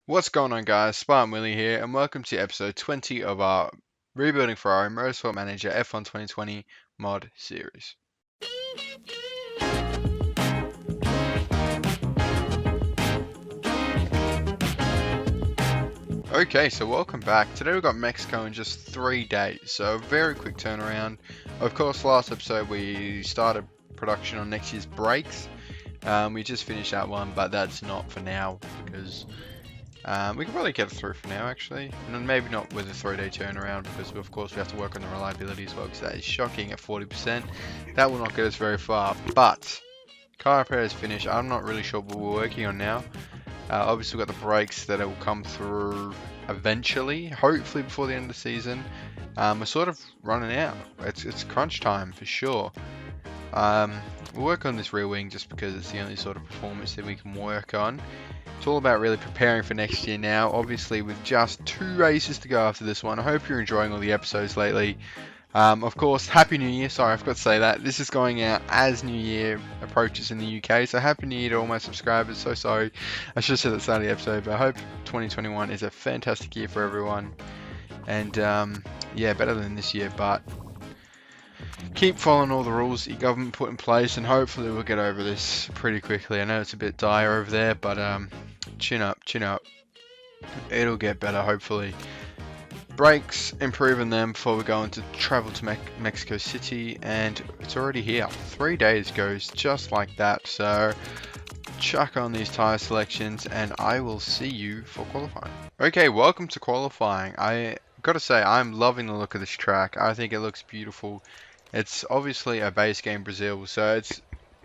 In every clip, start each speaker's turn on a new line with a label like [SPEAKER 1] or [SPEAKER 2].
[SPEAKER 1] What's going on, guys? Spartan Willie here, and welcome to episode 20 of our Rebuilding Ferrari Motorsport Manager F1 2020 mod series. Okay, so welcome back. Today we've got Mexico in just 3 days, so a very quick turnaround. Of course, last episode we started production on next year's brakes. We just finished that one, but that's not for now because we can probably get it through for now, actually. And maybe not with a 3-day turnaround, because of course we have to work on the reliability as well, because that is shocking at 40%. That will not get us very far. But car repair is finished. I'm not really sure what we're working on now. Obviously we've got the brakes that will come through eventually, hopefully before the end of the season. We're sort of running out. It's crunch time for sure. We'll work on this rear wing just because it's the only sort of performance that we can work on. It's all about really preparing for next year now, obviously with just 2 races to go after this one. I hope you're enjoying all the episodes lately. Of course, Happy New Year. Sorry, I forgot to say that. This is going out as New Year approaches in the UK, so Happy New Year to all my subscribers. So sorry, I should have said at the start of the episode, but I hope 2021 is a fantastic year for everyone. And yeah, better than this year, but keep following all the rules that your government put in place, and hopefully we'll get over this pretty quickly. I know it's a bit dire over there, but chin up, chin up. It'll get better, hopefully. Brakes, improving them before we go into travel to Mexico City, and it's already here. 3 days goes just like that, so chuck on these tyre selections and I will see you for qualifying. Okay, welcome to qualifying. I gotta say, I'm loving the look of this track. I think it looks beautiful. It's obviously a base game Brazil, so it's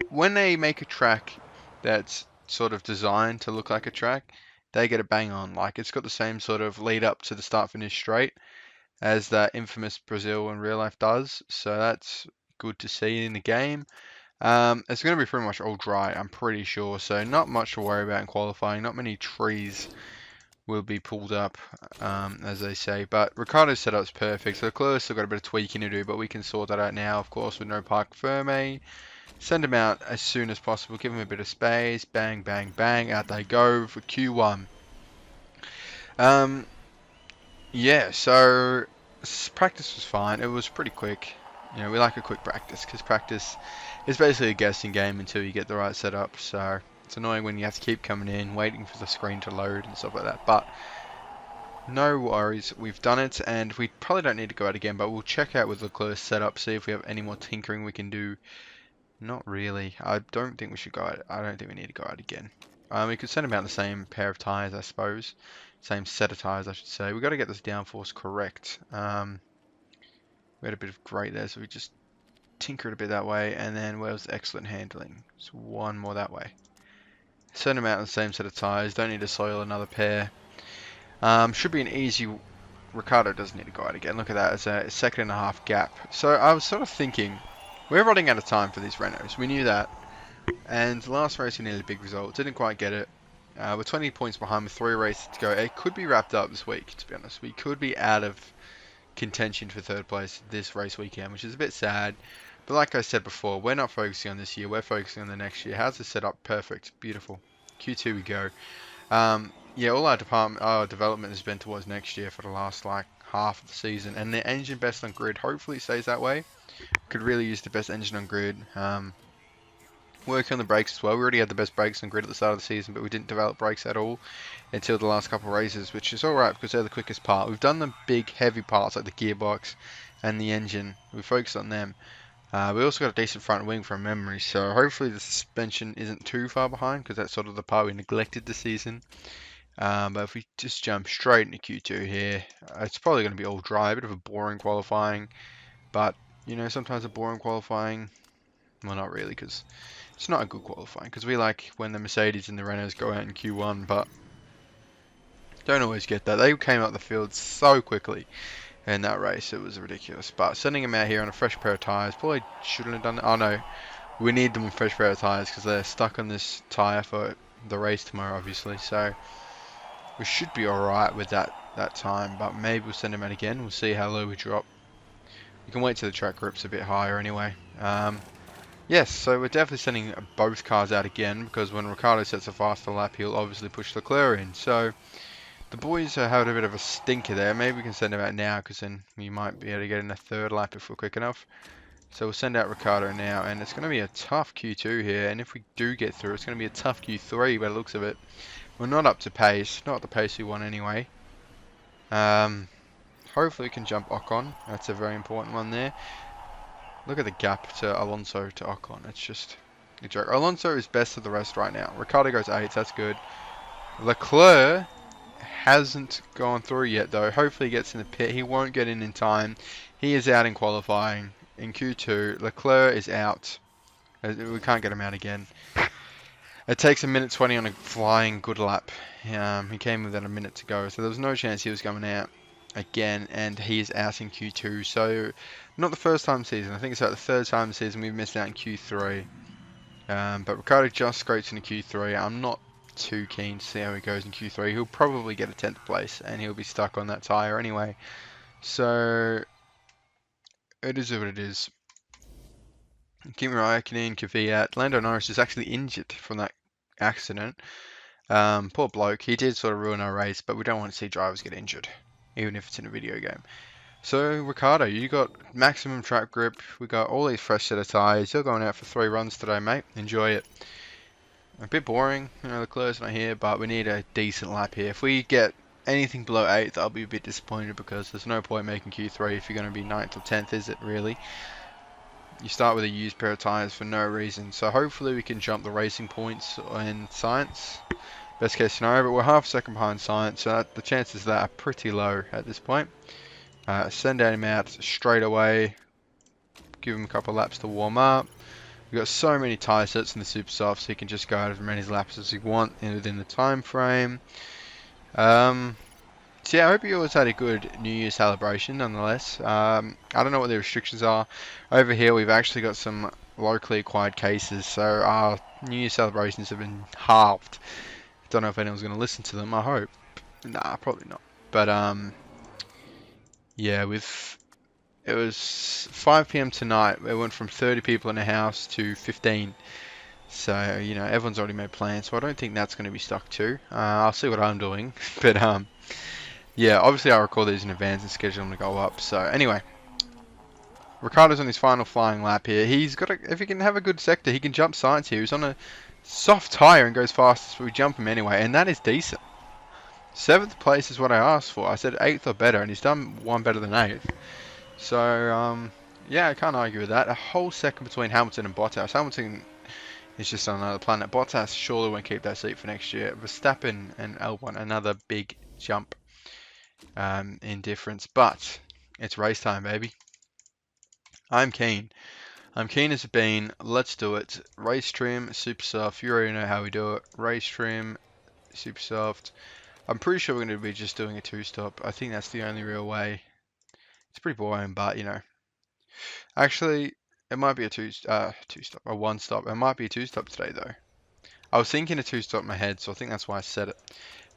[SPEAKER 1] when they make a track that's sort of designed to look like a track, they get it bang on. Like, it's got the same sort of lead up to the start finish straight as that infamous Brazil in real life does. So that's good to see in the game. It's going to be pretty much all dry, I'm pretty sure. So not much to worry about in qualifying. Not many trees will be pulled up, as they say. But Ricardo's setup's perfect. So Leclerc's still got a bit of tweaking to do, but we can sort that out now, of course, with no parc ferme. Send them out as soon as possible. Give them a bit of space. Bang, bang, bang. Out they go for Q1. Yeah, so practice was fine. It was pretty quick. You know, we like a quick practice because practice is basically a guessing game until you get the right setup. So it's annoying when you have to keep coming in, waiting for the screen to load and stuff like that. But no worries, we've done it, and we probably don't need to go out again. But we'll check out with Leclerc's setup, see if we have any more tinkering we can do. Not really. I don't think we should go out. I don't think we need to go out again. We could send him out the same pair of tyres, I suppose. Same set of tyres, I should say. We've got to get this downforce correct. We had a bit of grate there, so we just tinker it a bit that way. And then where's excellent handling? Just one more that way. Send him out in the same set of tyres. Don't need to soil another pair. Should be an easy... Ricardo doesn't need to go out again. Look at that. It's a 1.5-second gap. So I was sort of thinking... We're running out of time for these Renaults. We knew that. And last race we needed a big result. Didn't quite get it. We're 20 points behind with 3 races to go. It could be wrapped up this week, to be honest. We could be out of contention for 3rd place this race weekend, which is a bit sad. But like I said before, we're not focusing on this year. We're focusing on the next year. How's this set up? Perfect. Beautiful. Q2 we go. Yeah, all our development has been towards next year for the last, like, half of the season. And the engine best on grid hopefully stays that way. Could really use the best engine on grid. Working on the brakes as well. We already had the best brakes on grid at the start of the season, but we didn't develop brakes at all until the last couple of races, which is alright because they're the quickest part. We've done the big heavy parts like the gearbox and the engine. We focused on them. We also got a decent front wing from memory, so hopefully the suspension isn't too far behind because that's sort of the part we neglected this season. But if we just jump straight into Q2 here, it's probably going to be all dry, a bit of a boring qualifying, but you know, sometimes a boring qualifying, well, not really, because it's not a good qualifying, because we like when the Mercedes and the Renaults go out in Q1, but don't always get that. They came up the field so quickly in that race, it was ridiculous. But sending them out here on a fresh pair of tyres, probably shouldn't have done that. Oh no, we need them on fresh pair of tyres because they're stuck on this tyre for the race tomorrow, obviously. So we should be alright with that time, but maybe we'll send them out again. We'll see how low we drop. You can wait till the track grip's a bit higher anyway. Yes, so we're definitely sending both cars out again because when Ricardo sets a faster lap, he'll obviously push Leclerc in. So The boys are having a bit of a stinker there. Maybe we can send them out now because then we might be able to get in a third lap if we're quick enough. So we'll send out Ricardo now, and it's going to be a tough Q2 here, and if we do get through, it's going to be a tough Q3 by the looks of it. We're not up to pace, not the pace we want anyway. Hopefully we can jump Ocon, that's a very important one there. Look at the gap to Alonso to Ocon, it's just a joke. Alonso is best of the rest right now. Ricardo goes 8th, that's good. Leclerc hasn't gone through yet though, hopefully he gets in the pit, he won't get in time. He is out in qualifying. In Q2, Leclerc is out. We can't get him out again. It takes 1:20 on a flying good lap. He came within a minute to go, so there was no chance he was coming out again, and he is out in Q2. So, not the first time this season. I think it's about the third time this season we've missed out in Q3. But Ricciardo just scrapes into Q3. I'm not too keen to see how he goes in Q3. He'll probably get a 10th place, and he'll be stuck on that tyre anyway. So, it is what it is. Kimi Raikkonen, Kvyat, Lando Norris is actually injured from that accident. Poor bloke. He did sort of ruin our race, but we don't want to see drivers get injured, even if it's in a video game. So, Ricardo, you got maximum track grip. We got all these fresh set of tyres. You're going out for 3 runs today, mate. Enjoy it. A bit boring, you know, Leclerc's not here, but we need a decent lap here. If we get anything below 8th, I'll be a bit disappointed because there's no point making Q3 if you're going to be 9th or 10th, is it really? You start with a used pair of tyres for no reason. So hopefully we can jump the racing points in science. Best case scenario, but we're half a second behind science, so the chances of that are pretty low at this point. Send him out straight away. Give him a couple of laps to warm up. We've got so many tyre sets in the super soft, so he can just go out as many laps as he wants within the time frame. So yeah, I hope you always had a good New Year's celebration nonetheless. I don't know what the restrictions are. Over here we've actually got some locally acquired cases, so our New Year's celebrations have been halved. Don't know if anyone's going to listen to them, I hope. Nah, probably not. But yeah, it was 5 PM tonight. It went from 30 people in the house to 15. So, you know, everyone's already made plans, so I don't think that's going to be stuck to. I'll see what I'm doing. But yeah, obviously I'll record these in advance and schedule them to go up. So anyway, Ricardo's on his final flying lap here. He's got if he can have a good sector, he can jump science here. He's on a soft tyre and goes fastest, but we jump him anyway, and that is decent. 7th place is what I asked for. I said 8th or better, and he's done one better than 8th. So, yeah, I can't argue with that. A whole second between Hamilton and Bottas. Hamilton is just on another planet. Bottas surely won't keep that seat for next year. Verstappen and Albon, another big jump in difference. But it's race time, baby. I'm keen. I'm keen as a bean. Let's do it. Race trim, super soft. You already know how we do it. Race trim, super soft. I'm pretty sure we're going to be just doing a 2-stop. I think that's the only real way. It's pretty boring, but you know. Actually, it might be a 2-stop, a 1-stop. It might be a 2-stop today, though. I was thinking a 2-stop in my head, so I think that's why I said it.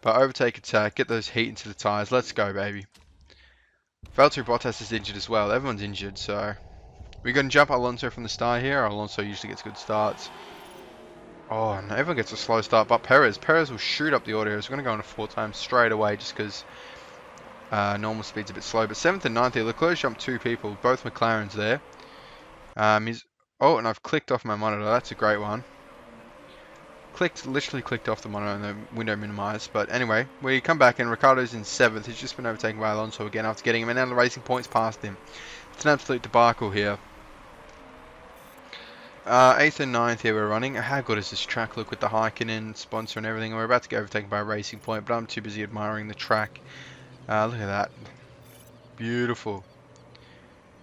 [SPEAKER 1] But overtake attack, get those heat into the tyres. Let's go, baby. Valtteri Bottas is injured as well. Everyone's injured, so we're going to jump Alonso from the start here. Alonso usually gets good starts. Oh, no, everyone gets a slow start, but Perez will shoot up the audio. So we're going to go on a 4 times straight away just because normal speed's a bit slow. But 7th and 9th here, Leclerc jumped 2 people, both McLarens there. Oh, and I've clicked off my monitor. That's a great one. Literally clicked off the monitor and the window minimized. But anyway, we come back and Ricciardo's in 7th. He's just been overtaken by Alonso again after getting him, and now the racing points past him. It's an absolute debacle here. 8th and 9th here we're running. How good does this track look with the Raikkonen sponsor and everything? We're about to get overtaken by a racing point, but I'm too busy admiring the track. Look at that. Beautiful.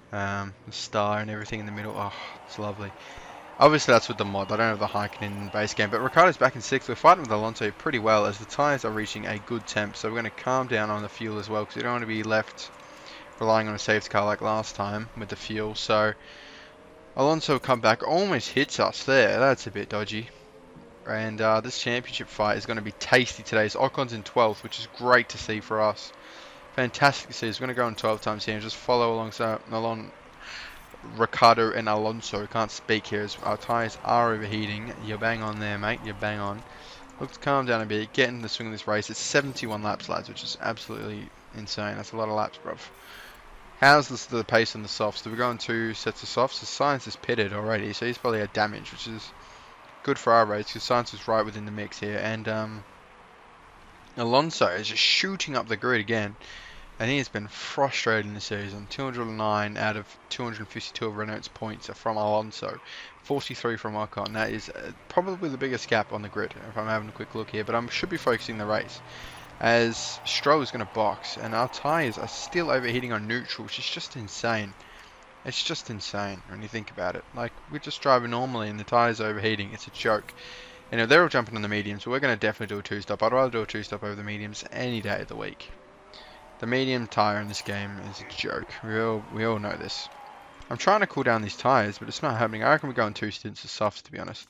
[SPEAKER 1] The star and everything in the middle. Oh, it's lovely. Obviously that's with the mod. I don't have the Raikkonen base game, but Ricciardo's back in 6th. We're fighting with Alonso pretty well as the tyres are reaching a good temp, so we're going to calm down on the fuel as well because we don't want to be left relying on a safety car like last time with the fuel. So Alonso come back, almost hits us there. That's a bit dodgy. And this championship fight is going to be tasty today. So Ocon's in 12th, which is great to see for us. Fantastic to see. He's going to go on 12 times here and just follow alongside along Ricciardo and Alonso. Can't speak here as our tyres are overheating. You're bang on there, mate. You're bang on. Let's calm down a bit, get in the swing of this race. It's 71 laps, lads, which is absolutely insane. That's a lot of laps, bruv. How's the pace on the softs? We're going 2 sets of softs. The Science is pitted already, so he's probably had damage, which is good for our race, because Science is right within the mix here. And Alonso is just shooting up the grid again. And he has been frustrating this season. 209 out of 252 of Renault's points are from Alonso. 43 from Ocon. That is probably the biggest gap on the grid, if I'm having a quick look here. But I should be focusing the race, as Stroll is going to box. And our tyres are still overheating on neutral, which is just insane. It's just insane when you think about it. Like, we're just driving normally and the tyres are overheating. It's a joke. You know, they're all jumping on the mediums, so we're going to definitely do a 2-stop. I'd rather do a 2-stop over the mediums any day of the week. The medium tyre in this game is a joke. We all know this. I'm trying to cool down these tyres, but it's not happening. I reckon we're going 2 stints of softs, to be honest.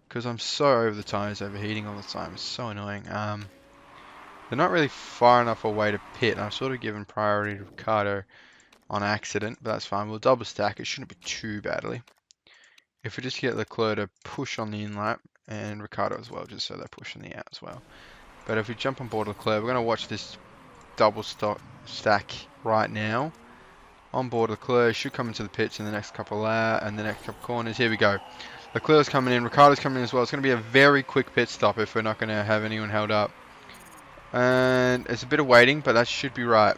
[SPEAKER 1] Because I'm so over the tyres overheating all the time. It's so annoying. They're not really far enough away to pit. I've sort of given priority to Ricardo on accident, but that's fine. We'll double stack. It shouldn't be too badly. If we just get Leclerc to push on the in-lap, and Ricardo as well, just so they're pushing the out as well. But if we jump on board Leclerc, we're going to watch this double stack right now. On board Leclerc, should come into the pits in the next couple and the next couple corners. Here we go. Leclerc's coming in, Ricardo's coming in as well. It's going to be a very quick pit stop if we're not going to have anyone held up. And it's a bit of waiting, but that should be right.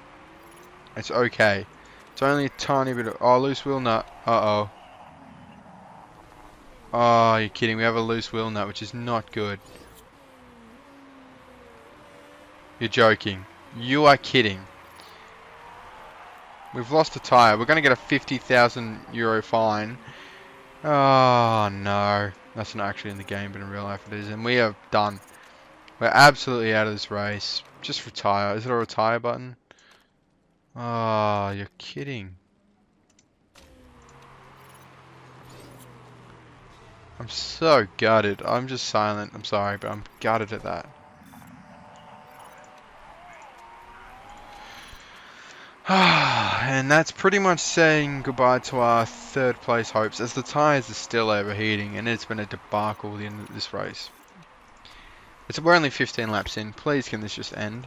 [SPEAKER 1] It's okay. It's only a tiny bit of... Oh, loose wheel nut. Uh-oh. Oh, you're kidding. We have a loose wheel nut, which is not good. You're joking. You are kidding. We've lost a tyre. We're going to get a €50,000 fine. Oh, no. That's not actually in the game, but in real life it is. And we are done. We're absolutely out of this race. Just retire. Is it a retire button? Oh, you're kidding. I'm so gutted. I'm just silent. I'm sorry, but I'm gutted at that. And that's pretty much saying goodbye to our 3rd place hopes, as the tyres are still overheating and it's been a debacle at the end of this race. We're only 15 laps in. Please, can this just end?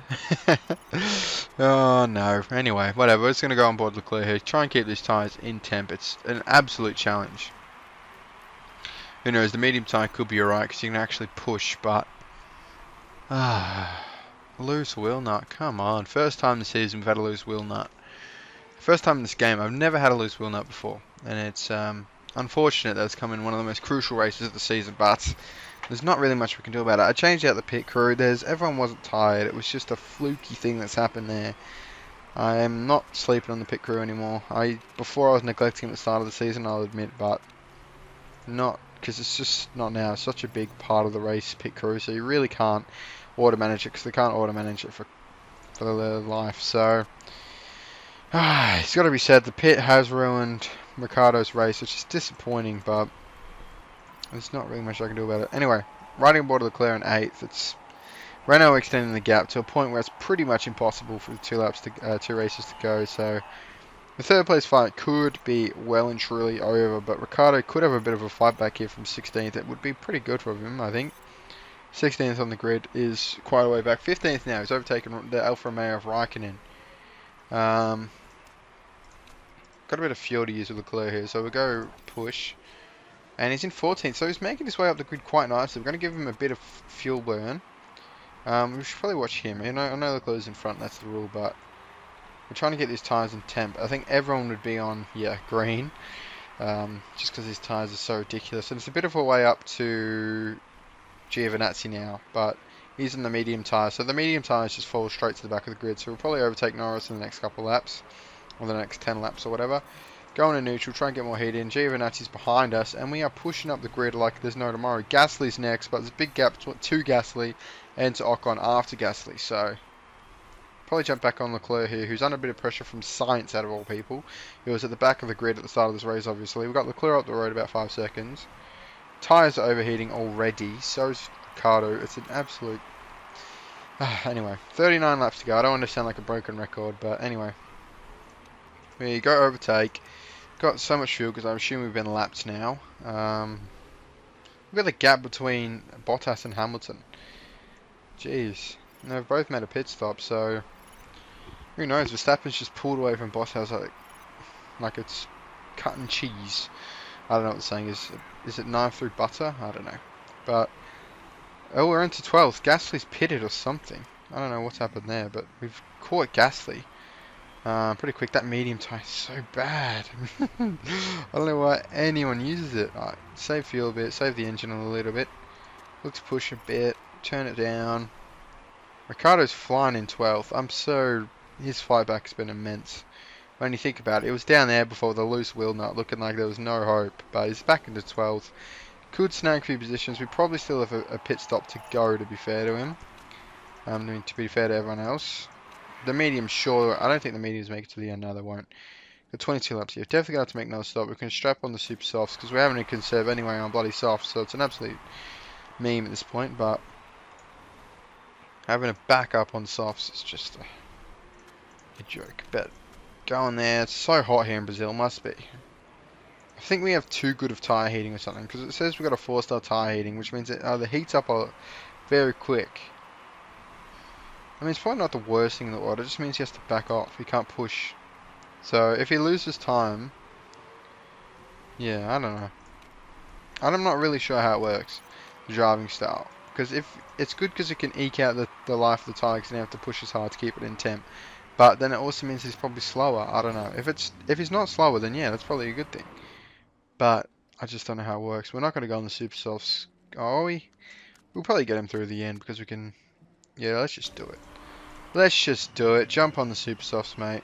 [SPEAKER 1] Oh no. Anyway, whatever. We're just going to go on board Leclerc here. Try and keep these tyres in temp. It's an absolute challenge. Who knows, the medium tyre could be alright because you can actually push, but... loose wheel nut, come on. First time this season we've had a loose wheel nut. First time in this game, I've never had a loose wheel nut before. And it's unfortunate that it's come in one of the most crucial races of the season, but there's not really much we can do about it. I changed out the pit crew. Everyone wasn't tired. It was just a fluky thing that's happened there. I am not sleeping on the pit crew anymore. Before I was neglecting at the start of the season, I'll admit, but not, because it's just not now. It's such a big part of the race, pit crew, so you really can't auto manage it, because they can't auto manage it for their life. So it's got to be said, the pit has ruined Ricciardo's race, which is disappointing, but there's not really much I can do about it. Anyway, riding aboard Leclerc in 8th. It's Renault extending the gap to a point where it's pretty much impossible for the 2 races to go. So the 3rd place fight could be well and truly over, but Ricciardo could have a bit of a fight back here from 16th. It would be pretty good for him, I think. 16th on the grid is quite a way back. 15th now. He's overtaken the Alfa Romeo of Raikkonen. Got a bit of fuel to use with Leclerc here, so we'll go push. And he's in 14th, so he's making his way up the grid quite nicely. We're going to give him a bit of fuel burn. We should probably watch him. I know Leclerc's in front, that's the rule, but we're trying to get these tyres in temp. I think everyone would be on, green. Just because these tyres are so ridiculous. And it's a bit of a way up to Giovinazzi now, but he's in the medium tyre. So the medium tyres just fall straight to the back of the grid. So we'll probably overtake Norris in the next couple laps, or the next 10 laps or whatever. Go into neutral, try and get more heat in. Giovinazzi's behind us, and we are pushing up the grid like there's no tomorrow. Gasly's next, but there's a big gap to Gasly and to Ocon after Gasly. So probably jump back on Leclerc here, who's under a bit of pressure from Sainz out of all people. He was at the back of the grid at the start of this race, obviously. We've got Leclerc up the road about 5 seconds. Tyres are overheating already, so is Ricciardo. It's an absolute... Anyway, 39 laps to go. I don't want to sound like a broken record, but anyway. We go overtake. Got so much fuel because I assume we've been lapped now. We've got the gap between Bottas and Hamilton. Jeez. And they've both made a pit stop, so who knows? Verstappen's just pulled away from Bottas like it's cutting cheese. I don't know what the saying is. Is it knife through butter? I don't know. But oh, we're into 12th. Gasly's pitted or something. I don't know what's happened there, but we've caught Gasly. Pretty quick. That medium tire is so bad. I don't know why anyone uses it. Right, save fuel a bit, save the engine a little bit. Look to push a bit, turn it down. Ricardo's flying in 12th. His flyback has been immense. When you think about it, it was down there before the loose wheel nut, looking like there was no hope. But he's back into 12th. Could snag a few positions. We probably still have a pit stop to go, to be fair to him. To be fair to everyone else. The medium's sure. I don't think the mediums make it to the end. No, they won't. Got 22 laps here. Definitely got to make another stop. We can strap on the super softs because we're having to conserve anyway on bloody softs. So it's an absolute meme at this point. But having a backup on softs is just a joke. But going there. It's so hot here in Brazil. Must be. I think we have too good of tyre heating or something. Because it says we've got a 4-star tyre heating. Which means it either heats up very quick. I mean, it's probably not the worst thing in the world. It just means he has to back off. He can't push. So, if he loses time... Yeah, I don't know. I'm not really sure how it works. The driving style. Because if it's good because it can eke out the life of the tyre because you don't have to push as hard to keep it in temp. But then it also means he's probably slower. I don't know. If he's not slower, then yeah, that's probably a good thing. But I just don't know how it works. We're not going to go on the super softs. Are we? We'll probably get him through the end because we can... Yeah, let's just do it. Let's just do it. Jump on the super softs, mate.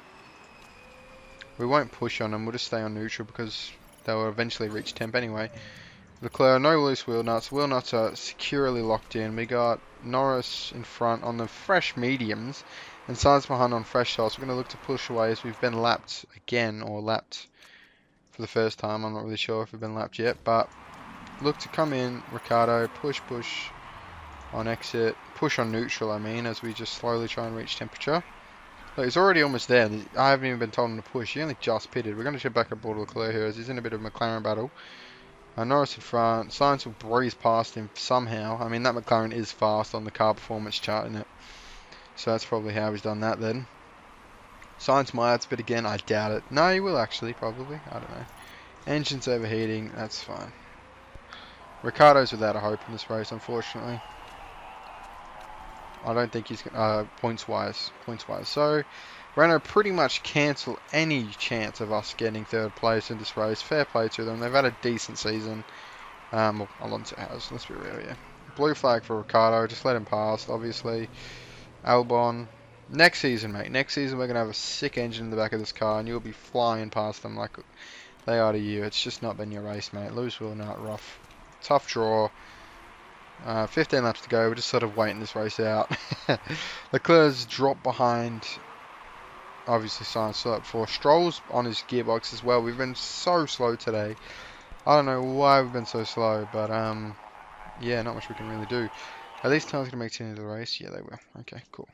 [SPEAKER 1] We won't push on them. We'll just stay on neutral because they will eventually reach temp anyway. Leclerc, no loose wheel nuts. Wheel nuts are securely locked in. We got Norris in front on the fresh mediums and Sainz behind on fresh softs. We're going to look to push away as we've been lapped again, or lapped for the first time. I'm not really sure if we've been lapped yet, but look to come in. Ricardo, push on exit. Push on neutral, I mean, as we just slowly try and reach temperature. Look, he's already almost there. I haven't even been told him to push. He only just pitted. We're going to check back aboard Leclerc here as he's in a bit of a McLaren battle. Norris in front. Sainz will breeze past him somehow. I mean, that McLaren is fast on the car performance chart, isn't it? So that's probably how he's done that then. Sainz might outspit again. I doubt it. No, he will actually, probably. I don't know. Engine's overheating. That's fine. Ricardo's without a hope in this race, unfortunately. I don't think he's points-wise. So Renault pretty much cancel any chance of us getting third place in this race. Fair play to them. They've had a decent season. Well, Alonso has. Let's be real here. Blue flag for Ricardo. Just let him pass. Obviously, Albon. Next season, mate. Next season we're gonna have a sick engine in the back of this car, and you'll be flying past them like they are to you. It's just not been your race, mate. Loose wheel nut, rough, tough draw. 15 laps to go. We're just sort of waiting this race out. Leclerc's dropped behind. Obviously, Sainz up for Stroll's on his gearbox as well. We've been so slow today. I don't know why we've been so slow, but yeah, not much we can really do. Are these tires gonna make it into the race? Yeah, they will. Okay, cool.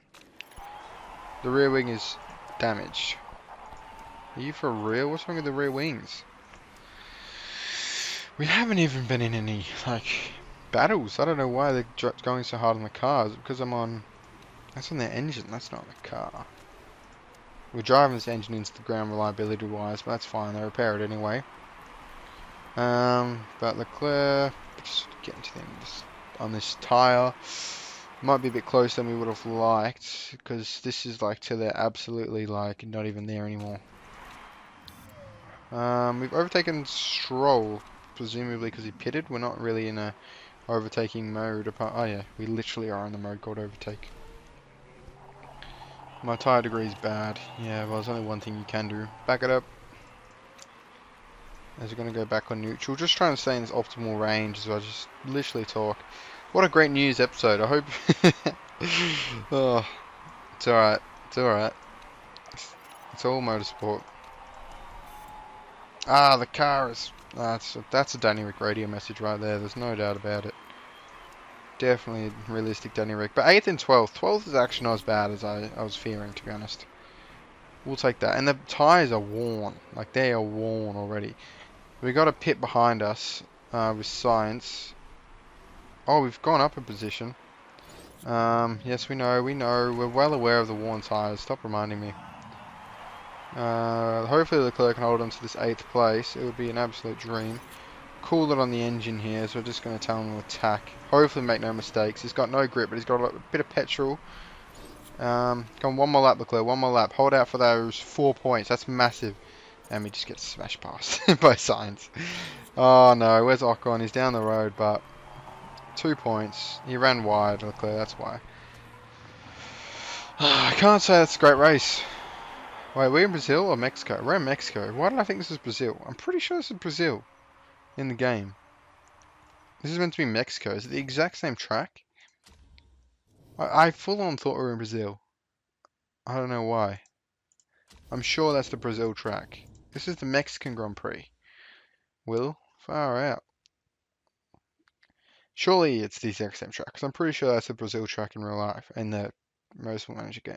[SPEAKER 1] The rear wing is damaged. Are you for real? What's wrong with the rear wings? We haven't even been in any battles. I don't know why they're going so hard on the cars. Because I'm on... That's on their engine. That's not the car. We're driving this engine into the ground reliability wise, but that's fine. They repair it anyway. But Leclerc, just getting to the end on this tyre. Might be a bit closer than we would have liked. Because this is till they're absolutely not even there anymore. We've overtaken Stroll. Presumably because he pitted. We're not really in a overtaking mode. Oh yeah, we literally are in the mode called overtake. My tyre degree is bad. Yeah, well, there's only one thing you can do. Back it up. As we're going to go back on neutral. Just trying to stay in this optimal range as I just literally talk. What a great news episode. I hope... Oh, it's alright. It's alright. It's all motorsport. Ah, the car is... That's a Danny Rick radio message right there. There's no doubt about it. Definitely a realistic Danny Rick. But 8th and 12th. 12th is actually not as bad as I was fearing, to be honest. We'll take that. And the tyres are worn. They are worn already. We got a pit behind us with Sainz. Oh, we've gone up a position. Yes, we know. We're well aware of the worn tires. Stop reminding me. Hopefully Leclerc can hold on to this 8th place. It would be an absolute dream. Cool it on the engine here, so we're just going to tell him to attack. Hopefully make no mistakes. He's got no grip, but he's got a bit of petrol. Come on, one more lap, Leclerc. One more lap. Hold out for those 4 points. That's massive. And we just get smashed past by Sainz. Oh no, where's Ocon? He's down the road, but 2 points. He ran wide, Leclerc, that's why. I can't say that's a great race. Wait, we're in Brazil or Mexico? We're in Mexico. Why did I think this was Brazil? I'm pretty sure this is Brazil in the game. This is meant to be Mexico. Is it the exact same track? I full on thought we were in Brazil. I don't know why. I'm sure that's the Brazil track. This is the Mexican Grand Prix. Will? Far out. Surely it's the exact same track, because I'm pretty sure that's the Brazil track in real life, in the Motorsport Manager game.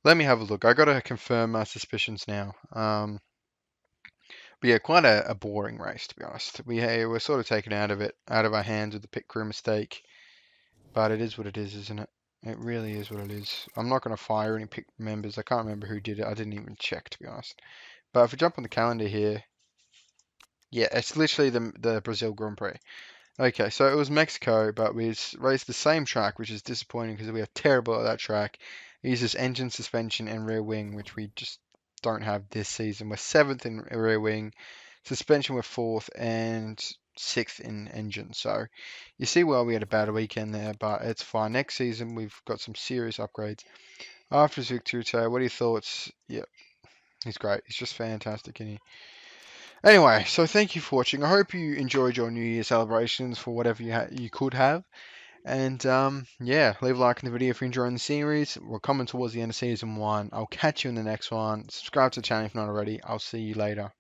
[SPEAKER 1] Let me have a look. I gotta confirm my suspicions now. But yeah, quite a boring race, to be honest. We're sort of taken out of it, out of our hands with the pit crew mistake. But it is what it is, isn't it? It really is what it is. I'm not going to fire any pit members. I can't remember who did it. I didn't even check, to be honest. But if we jump on the calendar here, yeah, it's literally the Brazil Grand Prix. Okay, so it was Mexico, but we raced the same track, which is disappointing because we are terrible at that track. It uses engine, suspension, and rear wing, which we just don't have this season. We're 7th in rear wing, suspension we're 4th, and 6th in engine. So you see why we had a bad weekend there, but it's fine. Next season we've got some serious upgrades. After his victory today, what are your thoughts? Yeah, he's great. He's just fantastic, isn't he? Anyway, so thank you for watching. I hope you enjoyed your New Year celebrations for whatever you could have. And yeah, leave a like on the video if you're enjoying the series. We're coming towards the end of season 1. I'll catch you in the next one. Subscribe to the channel if not already. I'll see you later.